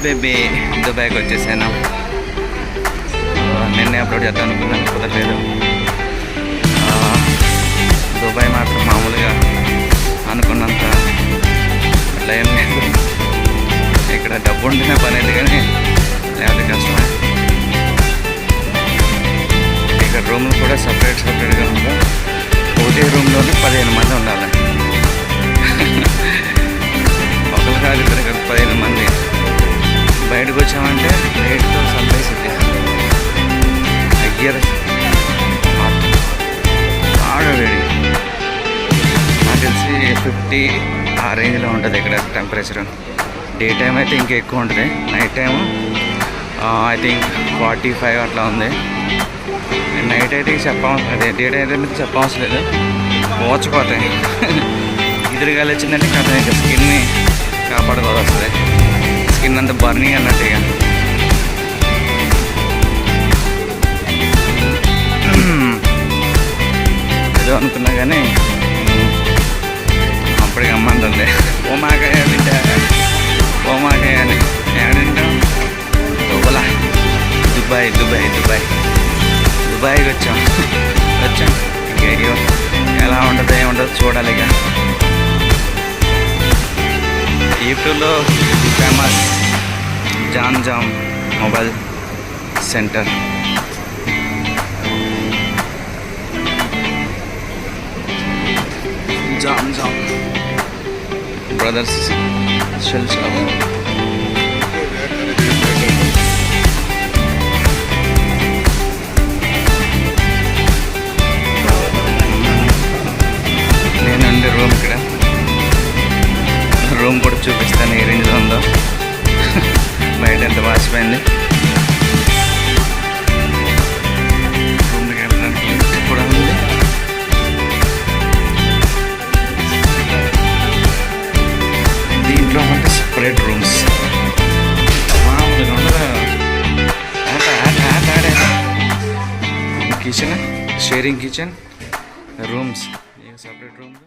Baby దుబాయ్కి వచ్చేసాను. నిన్నే అప్లోడ్ చేద్దాం అనుకున్నాను, కుదరలేదు. దుబాయ్ మాత్రం మామూలుగా అనుకున్నంత అట్లా ఏం లేదు. ఇక్కడ డబ్బు ఉంటేనే పని లేదు, కానీ లేకపోతే కష్టమే. ఇక్కడ రూమ్లు కూడా సపరేట్గా ఉందా. ఒకటే రూమ్లోనే 15 మంది ఉండాలి. ఒకరు కాదు, ఇద్దరు కాదు, 15 మంది. బయటకు వచ్చామంటే రేట్తో సంపేసింది. అయ్యర్ బాగా వేడి. నాకు తెలిసి 50 ఆ రేంజ్లో ఉంటుంది ఇక్కడ టెంపరేచర్. డే టైం అయితే ఇంకా ఎక్కువ ఉంటుంది. నైట్ టైము ఐ థింక్ 45 అట్లా ఉంది. నైట్ అయితే అదే డే టైం అయితే మీకు చెప్పవసరం లేదు, పోచిపోతాయి. ఎదురుగాలి వచ్చిందంటే కథ ఇంకా స్కిన్ని కాపాడుకోవాల్సి వస్తుంది. స్కిన్ అంతా బర్నింగ్ అన్నట్టు. ఇక ఏదో అనుకున్నా కానీ అప్పటికి అమ్మంటుంది ఓమాకాయ బిడ్డ, ఓమాకాయ అని. ఏమంటాం దుబ్బలా దుబాయ్కి వచ్చాం. ఇంకా ఎలా ఉంటుందో ఏముంటుందో చూడాలి. ఇక యూట్యూబ్లో famous Jam mobile centre. Jam brothers cell shop. నేనుండే రూమ్ ఇక్కడ. రూమ్ కూడా చూపిస్తాను ఏ రేంజ్లో ఉందో. బయట ఎంత వాసిపోయింది. రూమ్కి వెళ్ళడానికి లిఫ్ట్ కూడా ఉంది. దీంట్లో అంటే సపరేట్ రూమ్స్. మామూలుగా ఉండదు. Kitchen, sharing kitchen, rooms, separate rooms.